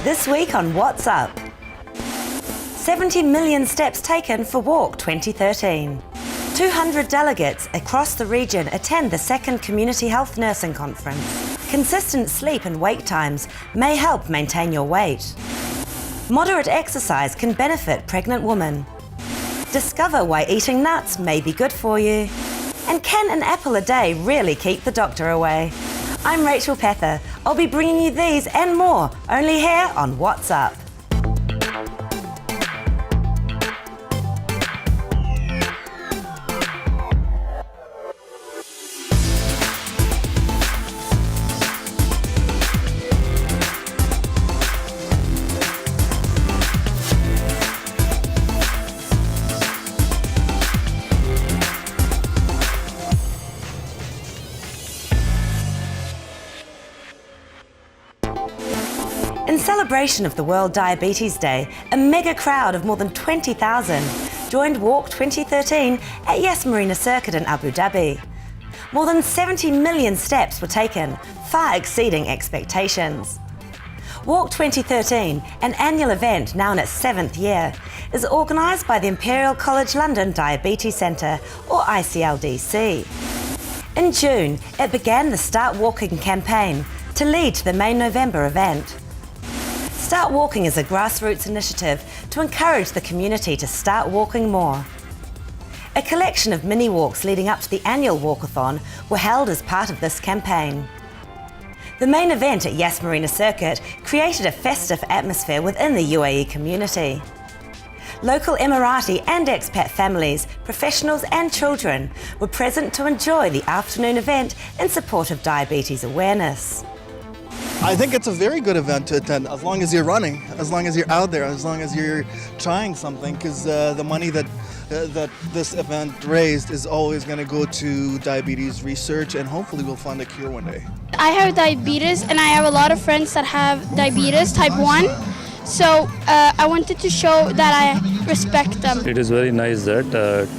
This week on What's Up. 70 million steps taken for Walk 2013. 200 delegates across the region attend the second Community Health Nursing Conference. Consistent sleep and wake times may help maintain your weight. Moderate exercise can benefit pregnant women. Discover why eating nuts may be good for you. And can an apple a day really keep the doctor away? I'm Rachel Pether. I'll be bringing you these and more, only here on What's Up. In celebration of the World Diabetes Day, a mega crowd of more than 20,000 joined Walk 2013 at Yas Marina Circuit in Abu Dhabi. More than 70 million steps were taken, far exceeding expectations. Walk 2013, an annual event now in its 7th year, is organised by the Imperial College London Diabetes Centre, or ICLDC. In June, it began the Start Walking campaign to lead to the May November event. Start Walking is a grassroots initiative to encourage the community to start walking more. A collection of mini walks leading up to the annual walkathon were held as part of this campaign. The main event at Yas Marina Circuit created a festive atmosphere within the UAE community. Local Emirati and expat families, professionals and children were present to enjoy the afternoon event in support of diabetes awareness. I think it's a very good event to attend, as long as you're running, as long as you're out there, as long as you're trying something, because the money that this event raised is always going to go to diabetes research, and hopefully we'll find a cure one day. I have diabetes, and I have a lot of friends that have diabetes type 1, so I wanted to show that I respect them. It is very nice that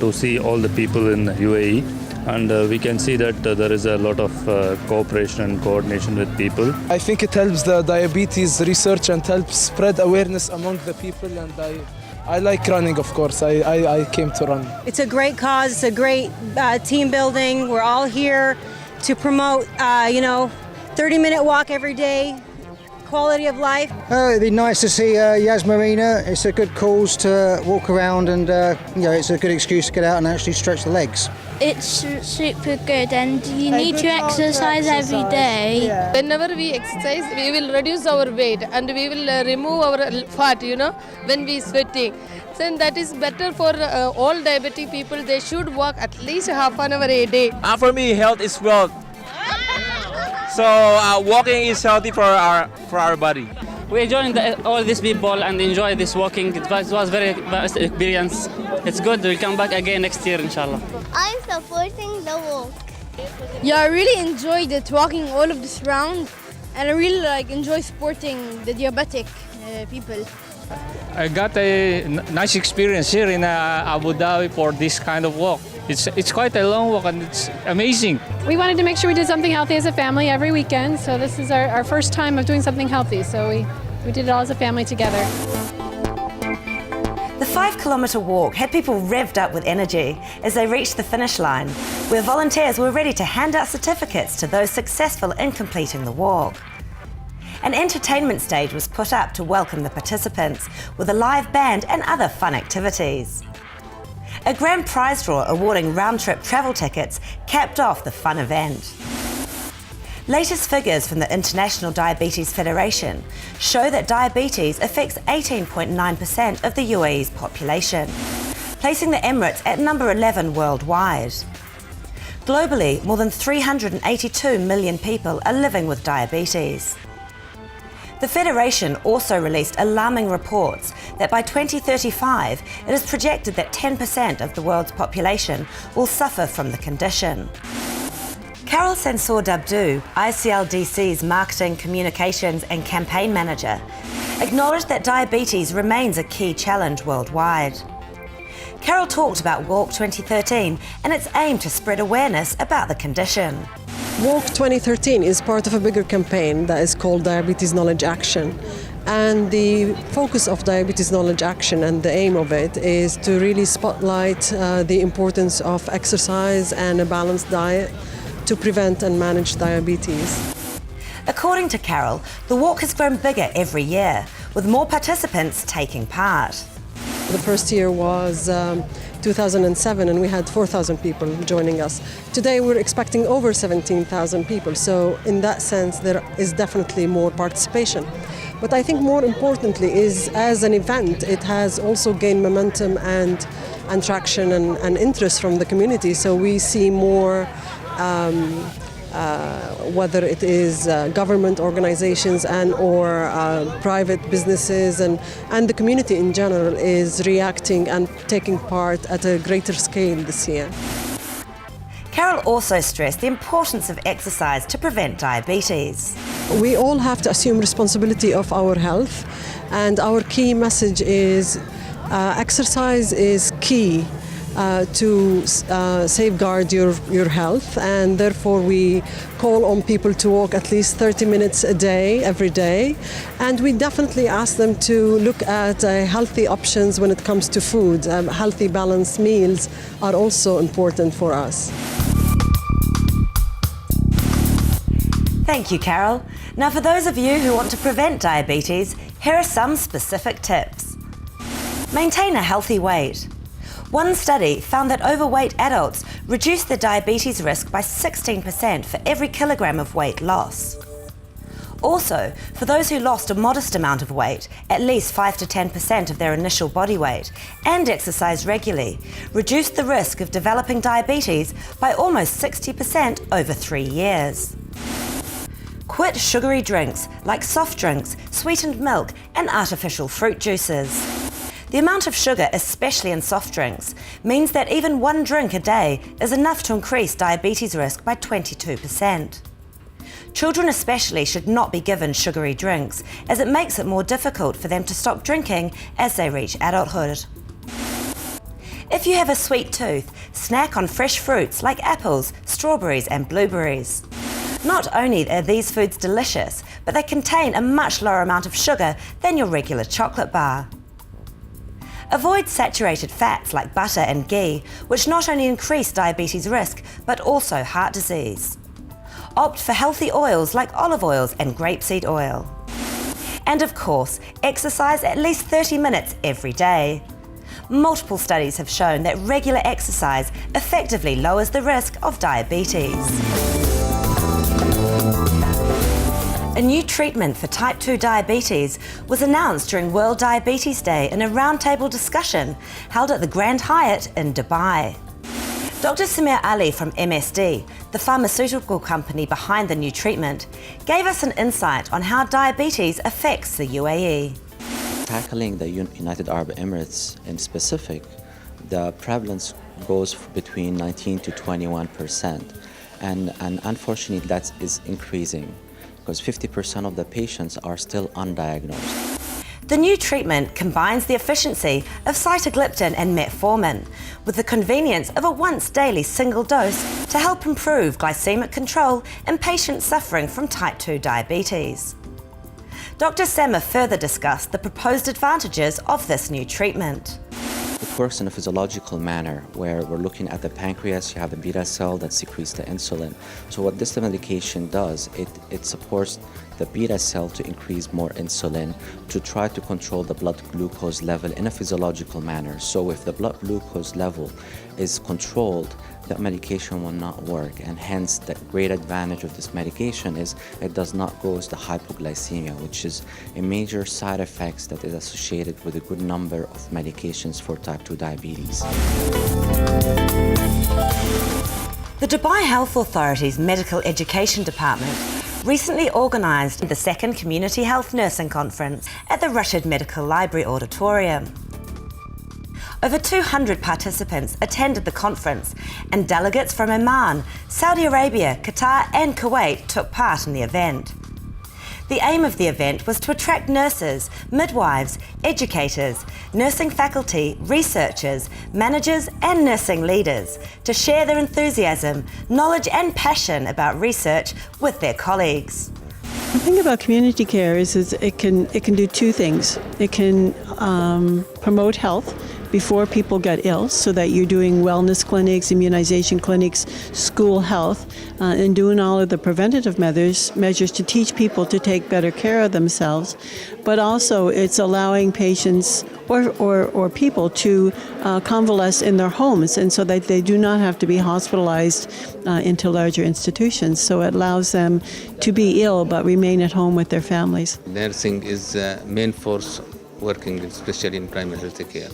to see all the people in UAE. And we can see that there is a lot of cooperation and coordination with people. I think it helps the diabetes research and helps spread awareness among the people, and I like running, of course. I came to run. It's a great cause, it's a great team building. We're all here to promote, 30-minute walk every day, quality of life. It'd be nice to see Yas Marina. It's a good cause to walk around, and it's a good excuse to get out and actually stretch the legs. It's super good, and you need to exercise every day. Yeah. Whenever we exercise, we will reduce our weight and we will remove our fat, when we sweating. So that is better for all diabetic people. They should walk at least half an hour a day. For me, health is wealth. So walking is healthy for our body. We joined all these people and enjoy this walking. It was very best experience. It's good. We'll come back again next year, inshallah. I'm supporting the walk. Yeah, I really enjoyed it, walking all of this round, and I really enjoy supporting the diabetic people. I got a nice experience here in Abu Dhabi for this kind of walk. It's quite a long walk, and it's amazing. We wanted to make sure we did something healthy as a family every weekend, so this is our first time of doing something healthy, so we did it all as a family together. The 5-kilometre walk had people revved up with energy as they reached the finish line, where volunteers were ready to hand out certificates to those successful in completing the walk. An entertainment stage was put up to welcome the participants, with a live band and other fun activities. A grand prize draw awarding round-trip travel tickets capped off the fun event. Latest figures from the International Diabetes Federation show that diabetes affects 18.9% of the UAE's population, placing the Emirates at number 11 worldwide. Globally, more than 382 million people are living with diabetes. The Federation also released alarming reports that by 2035, it is projected that 10% of the world's population will suffer from the condition. Carol Sansour Dabdou, ICLDC's Marketing, Communications and Campaign Manager, acknowledged that diabetes remains a key challenge worldwide. Carol talked about Walk 2013 and its aim to spread awareness about the condition. Walk 2013 is part of a bigger campaign that is called Diabetes Knowledge Action. And the focus of Diabetes Knowledge Action and the aim of it is to really spotlight the importance of exercise and a balanced diet to prevent and manage diabetes. According to Carol, the walk has grown bigger every year, with more participants taking part. The first year was 2007 and we had 4,000 people joining us. Today we're expecting over 17,000 people, so in that sense there is definitely more participation. But I think more importantly is, as an event, it has also gained momentum and traction and interest from the community. So we see more, whether it is government organizations or private businesses, and the community in general is reacting and taking part at a greater scale this year. Carol also stressed the importance of exercise to prevent diabetes. We all have to assume responsibility of our health, and our key message is exercise is key to safeguard your health, and therefore we call on people to walk at least 30 minutes a day, every day, and we definitely ask them to look at healthy options when it comes to food. Healthy, balanced meals are also important for us. Thank you, Carol. Now, for those of you who want to prevent diabetes, here are some specific tips. Maintain a healthy weight. One study found that overweight adults reduce their diabetes risk by 16% for every kilogram of weight loss. Also, for those who lost a modest amount of weight, at least 5 to 10% of their initial body weight, and exercise regularly, reduce the risk of developing diabetes by almost 60% over 3 years. Quit sugary drinks like soft drinks, sweetened milk, and artificial fruit juices. The amount of sugar, especially in soft drinks, means that even one drink a day is enough to increase diabetes risk by 22%. Children especially should not be given sugary drinks, as it makes it more difficult for them to stop drinking as they reach adulthood. If you have a sweet tooth, snack on fresh fruits like apples, strawberries, and blueberries. Not only are these foods delicious, but they contain a much lower amount of sugar than your regular chocolate bar. Avoid saturated fats like butter and ghee, which not only increase diabetes risk, but also heart disease. Opt for healthy oils like olive oils and grapeseed oil. And of course, exercise at least 30 minutes every day. Multiple studies have shown that regular exercise effectively lowers the risk of diabetes. A new treatment for type 2 diabetes was announced during World Diabetes Day in a roundtable discussion held at the Grand Hyatt in Dubai. Dr. Samir Ali from MSD, the pharmaceutical company behind the new treatment, gave us an insight on how diabetes affects the UAE. Tackling the United Arab Emirates in specific, the prevalence goes between 19 to 21%, and unfortunately that is increasing, because 50% of the patients are still undiagnosed. The new treatment combines the efficiency of sitagliptin and metformin with the convenience of a once-daily single dose to help improve glycemic control in patients suffering from type 2 diabetes. Dr. Sema further discussed the proposed advantages of this new treatment. It works in a physiological manner where we're looking at the pancreas. You have the beta cell that secretes the insulin. So what this medication does, it supports the beta cell to increase more insulin to try to control the blood glucose level in a physiological manner. So if the blood glucose level is controlled, that medication will not work, and hence the great advantage of this medication is it does not cause the hypoglycemia, which is a major side effect that is associated with a good number of medications for type 2 diabetes. The Dubai Health Authority's Medical Education Department recently organised the second Community Health Nursing Conference at the Rashid Medical Library Auditorium. Over 200 participants attended the conference, and delegates from Oman, Saudi Arabia, Qatar and Kuwait took part in the event. The aim of the event was to attract nurses, midwives, educators, nursing faculty, researchers, managers and nursing leaders to share their enthusiasm, knowledge and passion about research with their colleagues. The thing about community care is it can do two things. It can promote health before people get ill, so that you're doing wellness clinics, immunization clinics, school health, and doing all of the preventative measures to teach people to take better care of themselves. But also it's allowing patients or people to convalesce in their homes, and so that they do not have to be hospitalized into larger institutions. So it allows them to be ill but remain at home with their families. Nursing is the main force working, especially in primary health care.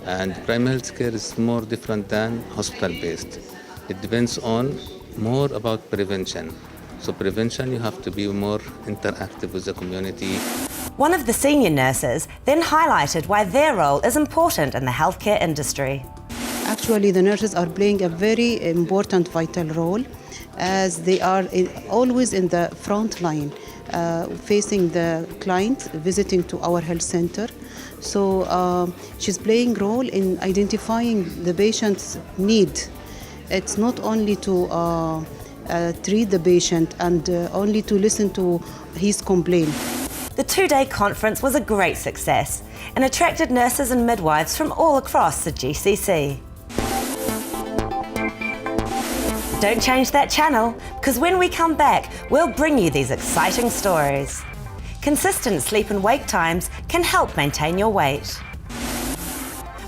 And primary health care is more different than hospital-based. It depends on more about prevention. So prevention, you have to be more interactive with the community. One of the senior nurses then highlighted why their role is important in the healthcare industry. Actually, the nurses are playing a very important, vital role, as they are always in the front line, facing the client, visiting to our health center. So she's playing role in identifying the patient's need. It's not only to treat the patient and only to listen to his complaint. The two-day conference was a great success and attracted nurses and midwives from all across the GCC. Don't change that channel, because when we come back, we'll bring you these exciting stories. Consistent sleep and wake times can help maintain your weight.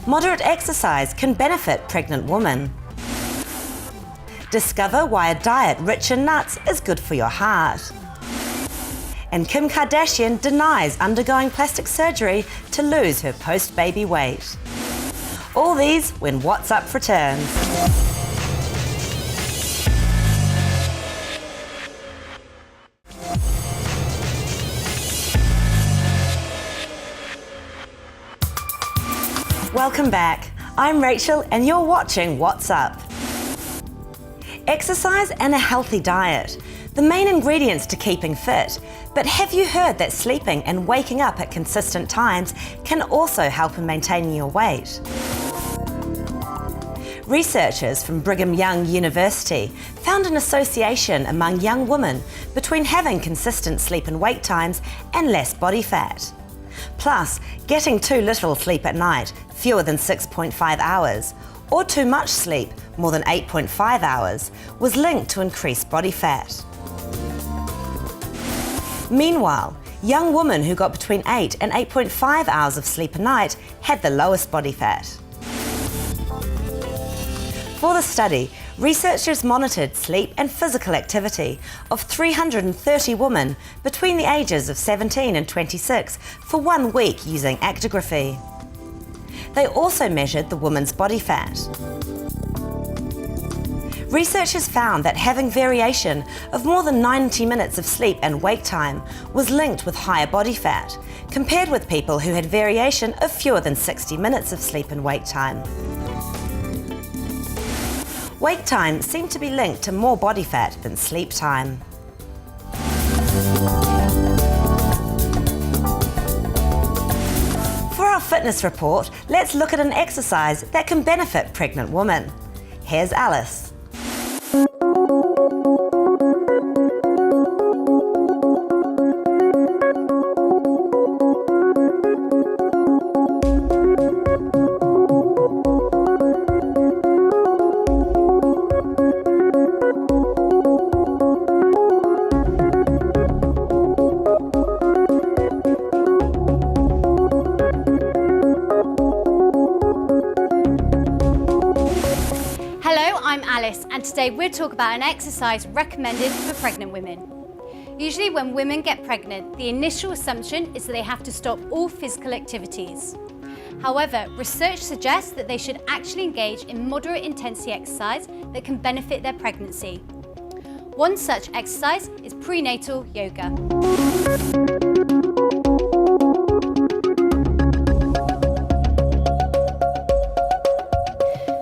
Moderate exercise can benefit pregnant women. Discover why a diet rich in nuts is good for your heart. And Kim Kardashian denies undergoing plastic surgery to lose her post-baby weight. All these when What's Up returns. Welcome back. I'm Rachel and you're watching What's Up. Exercise and a healthy diet, the main ingredients to keeping fit. But have you heard that sleeping and waking up at consistent times can also help in maintaining your weight? Researchers from Brigham Young University found an association among young women between having consistent sleep and wake times and less body fat. Plus, getting too little sleep at night, fewer than 6.5 hours, or too much sleep, more than 8.5 hours, was linked to increased body fat. Meanwhile, young women who got between 8 and 8.5 hours of sleep a night had the lowest body fat. For the study, researchers monitored sleep and physical activity of 330 women between the ages of 17 and 26 for 1 week using actigraphy. They also measured the woman's body fat. Researchers found that having variation of more than 90 minutes of sleep and wake time was linked with higher body fat, compared with people who had variation of fewer than 60 minutes of sleep and wake time. Wake time seemed to be linked to more body fat than sleep time. For our fitness report, let's look at an exercise that can benefit pregnant women. Here's Alice. And today we'll talk about an exercise recommended for pregnant women. Usually when women get pregnant, the initial assumption is that they have to stop all physical activities. However, research suggests that they should actually engage in moderate intensity exercise that can benefit their pregnancy. One such exercise is prenatal yoga.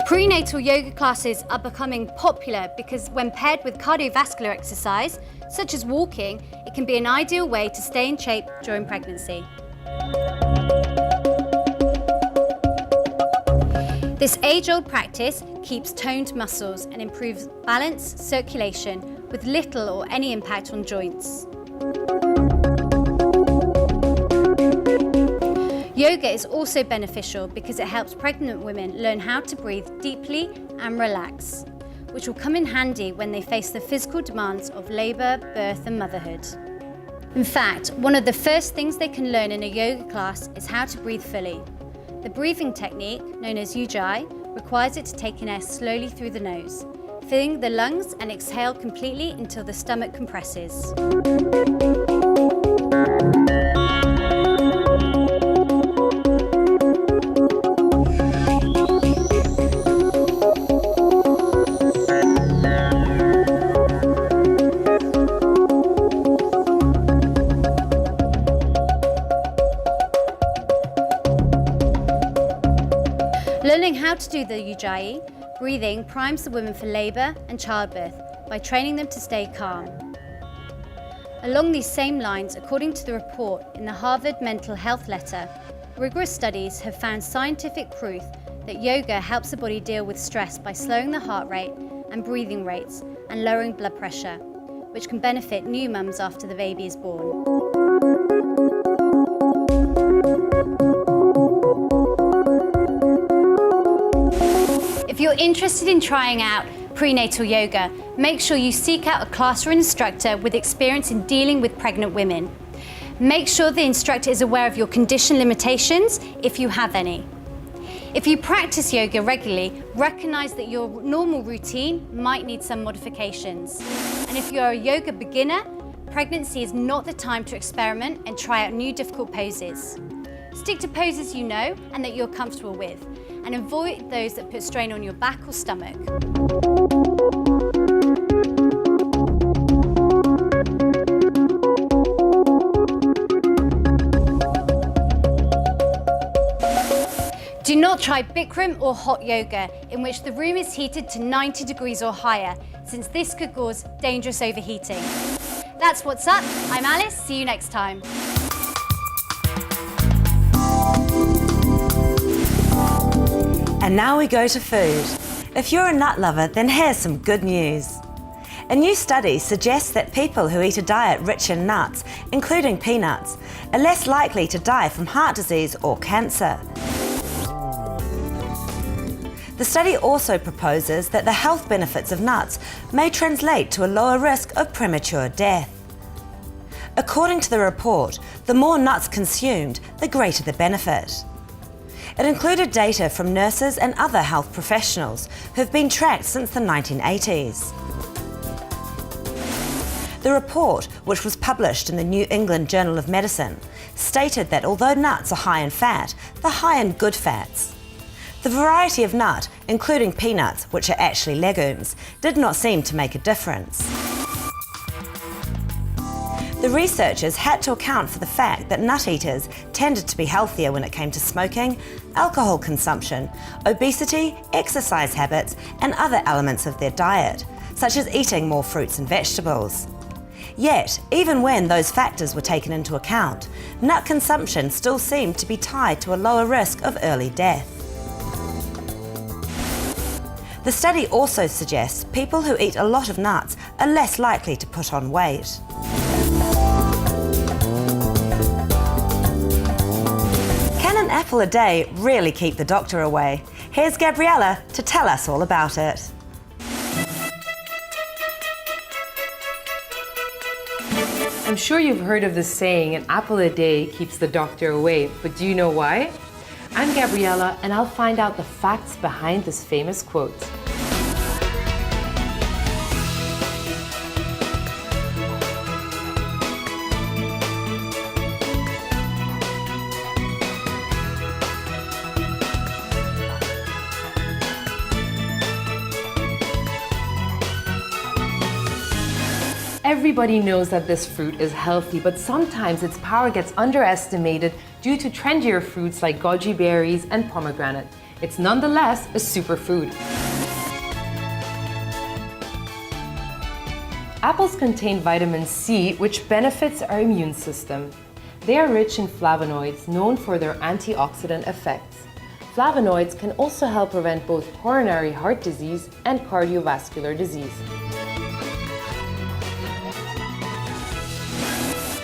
Prenatal yoga classes are becoming popular because when paired with cardiovascular exercise, such as walking, it can be an ideal way to stay in shape during pregnancy. This age-old practice keeps toned muscles and improves balance, circulation, with little or any impact on joints. Yoga is also beneficial because it helps pregnant women learn how to breathe deeply and relax, which will come in handy when they face the physical demands of labour, birth and motherhood. In fact, one of the first things they can learn in a yoga class is how to breathe fully. The breathing technique, known as Ujjayi, requires it to take in air slowly through the nose, filling the lungs and exhale completely until the stomach compresses. Learning how to do the Ujjayi breathing primes the women for labour and childbirth by training them to stay calm. Along these same lines, according to the report in the Harvard Mental Health Letter, rigorous studies have found scientific proof that yoga helps the body deal with stress by slowing the heart rate and breathing rates and lowering blood pressure, which can benefit new mums after the baby is born. If you're interested in trying out prenatal yoga, make sure you seek out a class or instructor with experience in dealing with pregnant women. Make sure the instructor is aware of your condition limitations, if you have any. If you practice yoga regularly, recognize that your normal routine might need some modifications. And if you're a yoga beginner, pregnancy is not the time to experiment and try out new difficult poses. Stick to poses you know and that you're comfortable with, and avoid those that put strain on your back or stomach. Do not try Bikram or hot yoga, in which the room is heated to 90 degrees or higher, since this could cause dangerous overheating. That's what's up. I'm Alice. See you next time. And now we go to food. If you're a nut lover, then here's some good news. A new study suggests that people who eat a diet rich in nuts, including peanuts, are less likely to die from heart disease or cancer. The study also proposes that the health benefits of nuts may translate to a lower risk of premature death. According to the report, the more nuts consumed, the greater the benefit. It included data from nurses and other health professionals who have been tracked since the 1980s. The report, which was published in the New England Journal of Medicine, stated that although nuts are high in fat, they're high in good fats. The variety of nut, including peanuts, which are actually legumes, did not seem to make a difference. The researchers had to account for the fact that nut eaters tended to be healthier when it came to smoking, alcohol consumption, obesity, exercise habits, and other elements of their diet, such as eating more fruits and vegetables. Yet, even when those factors were taken into account, nut consumption still seemed to be tied to a lower risk of early death. The study also suggests people who eat a lot of nuts are less likely to put on weight. Can an apple a day really keep the doctor away? Here's Gabriella to tell us all about it. I'm sure you've heard of the saying, an apple a day keeps the doctor away, but do you know why? I'm Gabriella, and I'll find out the facts behind this famous quote. Everybody knows that this fruit is healthy, but sometimes its power gets underestimated due to trendier fruits like goji berries and pomegranate. It's nonetheless a superfood. Apples contain vitamin C, which benefits our immune system. They are rich in flavonoids, known for their antioxidant effects. Flavonoids can also help prevent both coronary heart disease and cardiovascular disease.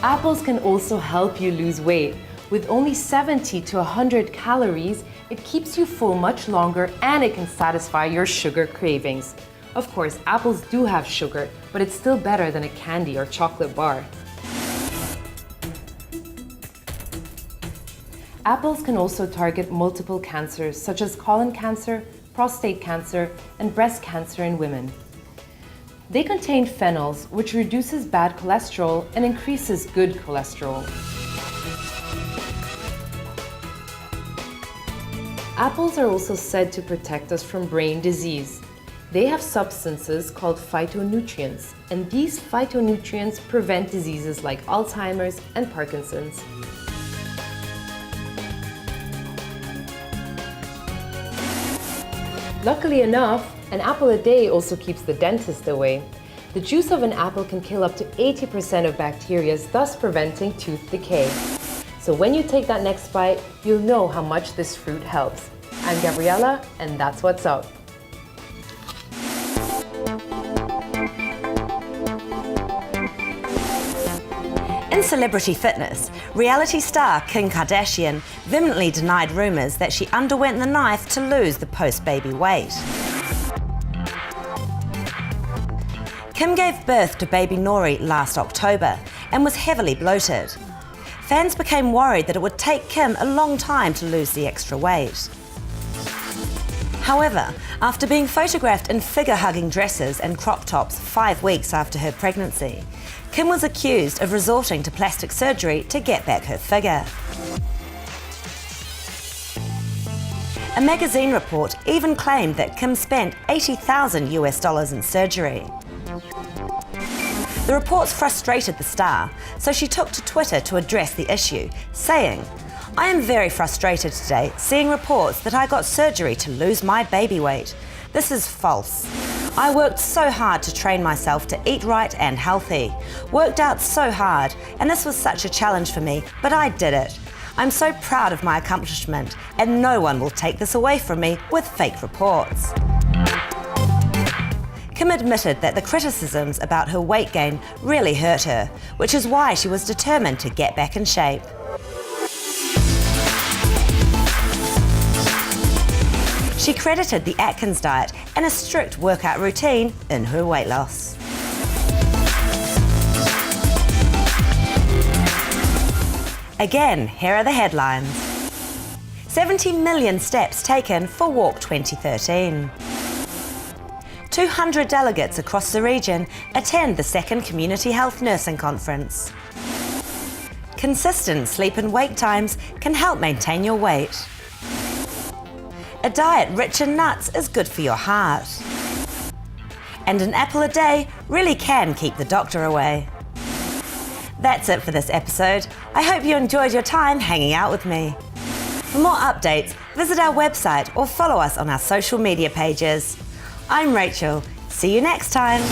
Apples can also help you lose weight. With only 70 to 100 calories, it keeps you full much longer and it can satisfy your sugar cravings. Of course, apples do have sugar, but it's still better than a candy or chocolate bar. Apples can also target multiple cancers such as colon cancer, prostate cancer, and breast cancer in women. They contain phenols, which reduces bad cholesterol and increases good cholesterol. Apples are also said to protect us from brain disease. They have substances called phytonutrients, and these phytonutrients prevent diseases like Alzheimer's and Parkinson's. Luckily enough, an apple a day also keeps the dentist away. The juice of an apple can kill up to 80% of bacteria, thus preventing tooth decay. So when you take that next bite, you'll know how much this fruit helps. I'm Gabriella, and that's what's up. In celebrity fitness, reality star Kim Kardashian vehemently denied rumours that she underwent the knife to lose the post-baby weight. Kim gave birth to baby Nori last October and was heavily bloated. Fans became worried that it would take Kim a long time to lose the extra weight. However, after being photographed in figure-hugging dresses and crop tops 5 weeks after her pregnancy, Kim was accused of resorting to plastic surgery to get back her figure. A magazine report even claimed that Kim spent $80,000 in surgery. The reports frustrated the star, so she took to Twitter to address the issue, saying, "I am very frustrated today seeing reports that I got surgery to lose my baby weight. This is false. I worked so hard to train myself to eat right and healthy. Worked out so hard, and this was such a challenge for me, but I did it. I'm so proud of my accomplishment, and no one will take this away from me with fake reports." Kim admitted that the criticisms about her weight gain really hurt her, which is why she was determined to get back in shape. She credited the Atkins diet and a strict workout routine in her weight loss. Again, here are the headlines. 70 million steps taken for Walk 2013. 200 delegates across the region attend the second Community Health Nursing Conference. Consistent sleep and wake times can help maintain your weight. A diet rich in nuts is good for your heart. And an apple a day really can keep the doctor away. That's it for this episode. I hope you enjoyed your time hanging out with me. For more updates, visit our website or follow us on our social media pages. I'm Rachel. See you next time.